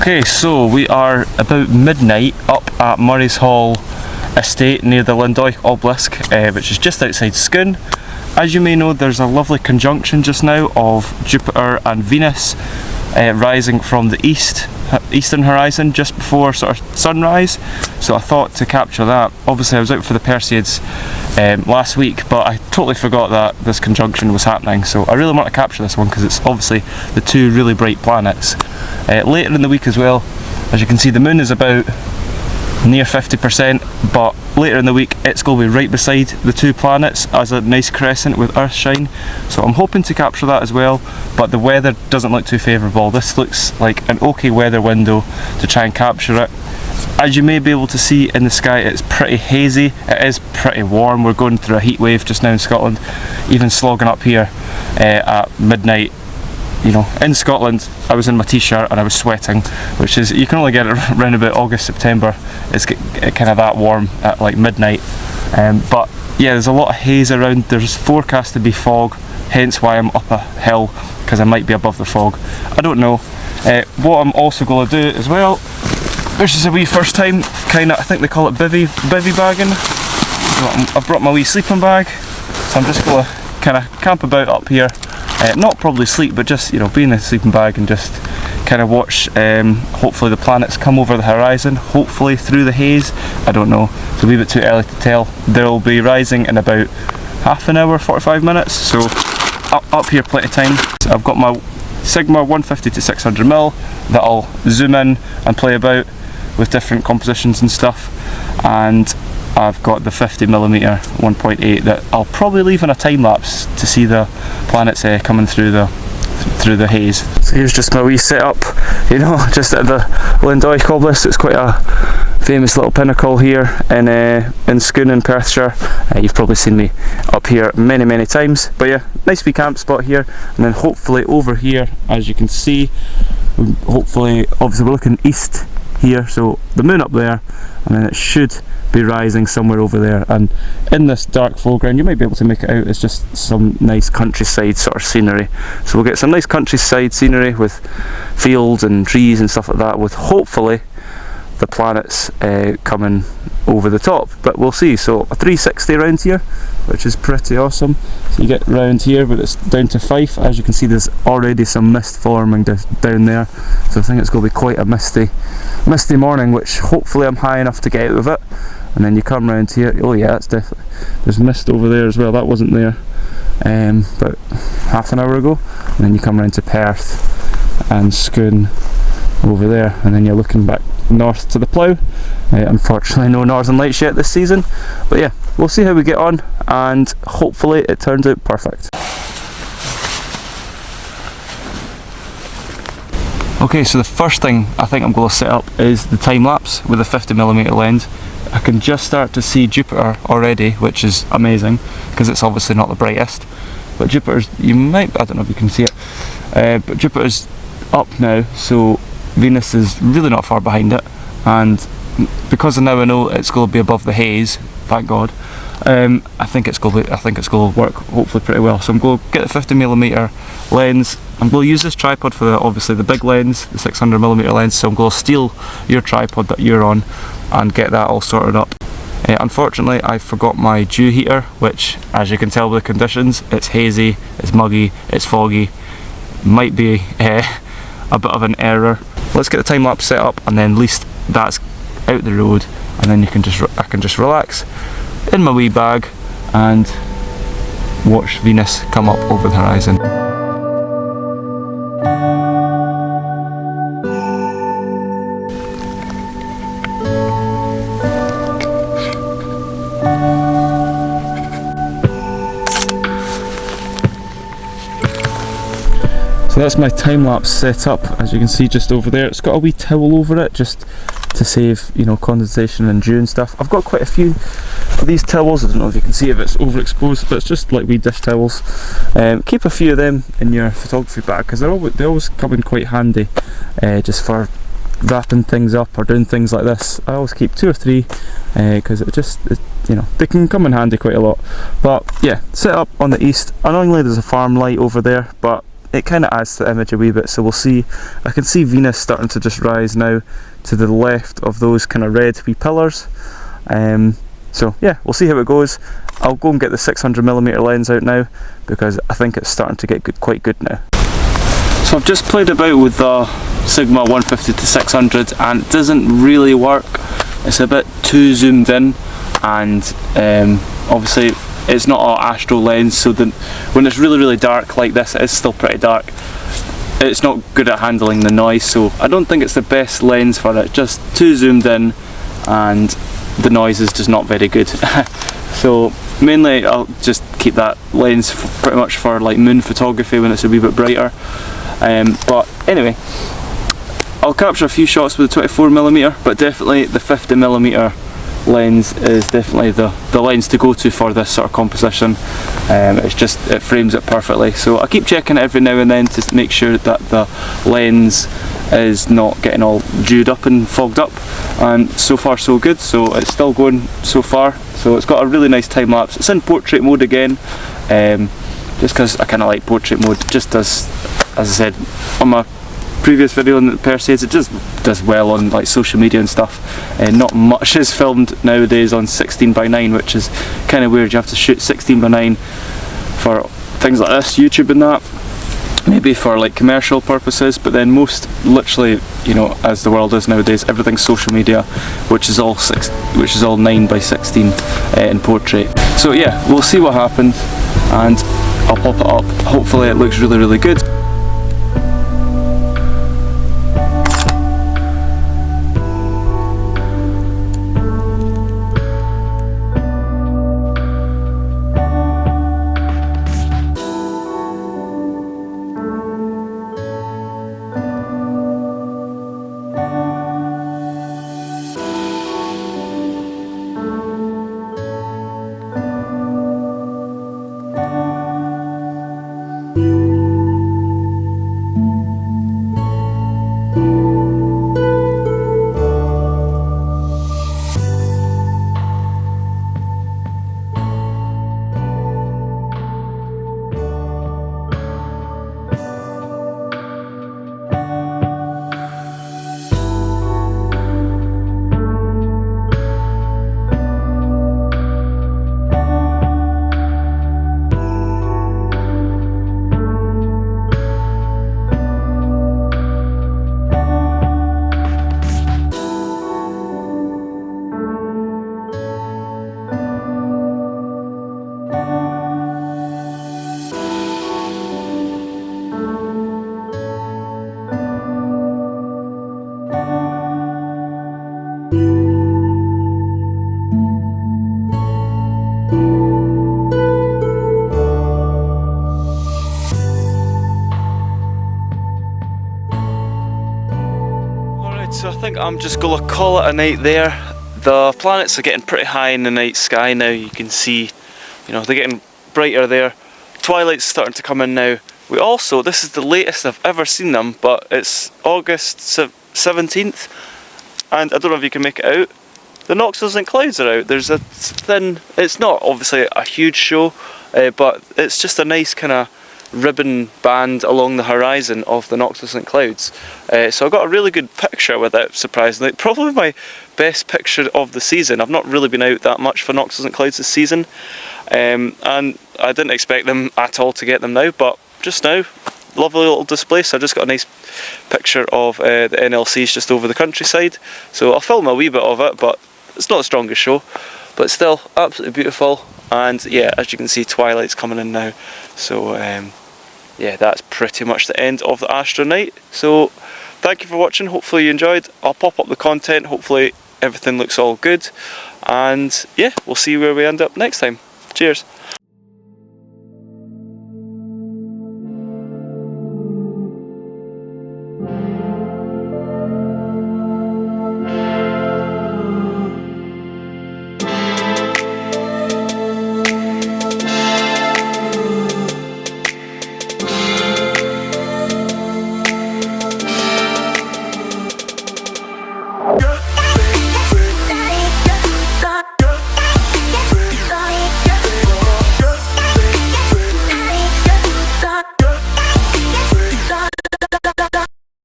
Okay, so we are about midnight up at Murray's Hall estate near the Lindoich obelisk, which is just outside Scone. As you may know, there's a lovely conjunction just now of Jupiter and Venus rising from the eastern horizon just before sort of sunrise. So I thought to capture that. Obviously I was out for the Perseids last week, but I totally forgot that this conjunction was happening, so I really want to capture this one because it's obviously the two really bright planets. Later in the week as well, as you can see, the moon is about near 50%, but later in the week it's going to be right beside the two planets as a nice crescent with Earthshine, so I'm hoping to capture that as well, but the weather doesn't look too favourable. This looks like an okay weather window to try and capture it. As you may be able to see in the sky, it's pretty hazy, it is pretty warm. We're going through a heat wave just now in Scotland, even slogging up here at midnight. You know, in Scotland I was in my t-shirt and I was sweating, which is, you can only get it around about August, September. It's kind of that warm at like midnight, but yeah, there's a lot of haze around. There's forecast to be fog, hence why I'm up a hill, because I might be above the fog. I don't know. What I'm also going to do as well, this is a wee first time kind of, I think they call it bivvy bagging. I've brought my wee sleeping bag, so I'm just going to kind of camp about up here. Not probably sleep, but just, you know, be in the sleeping bag and just kind of watch hopefully the planets come over the horizon, hopefully through the haze. I don't know, it's a wee bit too early to tell. They'll be rising in about half an hour, 45 minutes, so up here plenty of time. So I've got my Sigma 150 to 600mm that I'll zoom in and play about with different compositions and stuff, and I've got the 50mm 1.8 that I'll probably leave in a time lapse to see the planets coming through the haze. So here's just my wee setup, you know, just at the Lindoich obelisk. It's quite a famous little pinnacle here in Scone in Perthshire. You've probably seen me up here many times, but yeah, nice wee camp spot here. And then hopefully over here, as you can see, hopefully, obviously we're looking east here, so the moon up there, and then it should be rising somewhere over there, and in this dark foreground you might be able to make it out, it's just some nice countryside sort of scenery. So we'll get some nice countryside scenery with fields and trees and stuff like that, with hopefully the planets coming over the top, but we'll see. So a 360 around here, which is pretty awesome. So you get round here, but it's down to Fife. As you can see, there's already some mist forming down there, so I think it's going to be quite a misty morning, which hopefully I'm high enough to get out of it. And then you come round here, oh yeah, that's definitely, there's mist over there as well, that wasn't there about half an hour ago. And then you come round to Perth and Scone over there, and then you're looking back north to the Plough. Unfortunately no northern lights yet this season, but yeah, we'll see how we get on, and hopefully it turns out perfect. Okay, so the first thing I think I'm going to set up is the time lapse with a 50mm lens. I can just start to see Jupiter already, which is amazing because it's obviously not the brightest, but Jupiter's, I don't know if you can see it, but Jupiter's up now, so Venus is really not far behind it, and because now I know it's going to be above the haze, thank God, I think it's going to work hopefully pretty well. So I'm going to get the 50mm lens. I'm going to use this tripod for obviously the big lens, the 600mm lens, so I'm going to steal your tripod that you're on and get that all sorted up. Unfortunately I forgot my dew heater, which, as you can tell with the conditions, it's hazy, it's muggy, it's foggy, might be a bit of an error. Let's get the time lapse set up, and then at least that's out the road, and then I can just relax in my wee bag and watch Venus come up over the horizon. So that's my time lapse set up, as you can see just over there. It's got a wee towel over it just to save, you know, condensation and dew and stuff. I've got quite a few of these towels. I don't know if you can see if it's overexposed, but it's just like wee dish towels. Keep a few of them in your photography bag because they always come in quite handy, just for wrapping things up or doing things like this. I always keep 2 or 3 because you know, they can come in handy quite a lot. But yeah, set up on the east. Annoyingly there's a farm light over there, but it kind of adds to the image a wee bit. So we'll see, I can see Venus starting to just rise now to the left of those kind of red wee pillars. So yeah, we'll see how it goes. I'll go and get the 600mm lens out now because I think it's starting to get quite good now. So I've just played about with the Sigma 150 to 600 and it doesn't really work. It's a bit too zoomed in, and obviously it's not an astro lens, so when it's really dark like this, it is still pretty dark. It's not good at handling the noise, so I don't think it's the best lens for it. Just too zoomed in and the noise is just not very good. So mainly I'll just keep that lens pretty much for like moon photography when it's a wee bit brighter. But anyway, I'll capture a few shots with the 24mm, but definitely the 50mm lens is definitely the lens to go to for this sort of composition. It frames it perfectly, so I keep checking it every now and then to make sure that the lens is not getting all dewed up and fogged up, and so far so good. So it's still going so far, so it's got a really nice time lapse. It's in portrait mode again, just because I kind of like portrait mode, just as I said on my previous video on the Perseids, it just does well on like social media and stuff. Not much is filmed nowadays on 16:9, which is kind of weird. You have to shoot 16:9 for things like this, YouTube and that, maybe for like commercial purposes, but then most, literally, you know, as the world is nowadays, everything's social media, which is all 9:16 in portrait. So yeah, we'll see what happens, and I'll pop it up. Hopefully it looks really good. So I think I'm just gonna call it a night there. The planets are getting pretty high in the night sky now. You can see, you know, they're getting brighter there. Twilight's starting to come in now. We also, this is the latest I've ever seen them, but it's August 17th, and I don't know if you can make it out. The Noctilucent clouds are out. There's a thin, it's not obviously a huge show, but it's just a nice kind of ribbon band along the horizon of the Noctilucent clouds. So I got a really good picture with it, surprisingly. Probably my best picture of the season. I've not really been out that much for Noctilucent clouds this season, and I didn't expect them at all to get them now, but just now, lovely little display. So I just got a nice picture of the NLCs just over the countryside. So I'll film a wee bit of it, but it's not the strongest show, but still absolutely beautiful. And yeah, as you can see, twilight's coming in now. So yeah, that's pretty much the end of the Astro Night. So thank you for watching. Hopefully you enjoyed. I'll pop up the content. Hopefully everything looks all good. And yeah, we'll see where we end up next time. Cheers.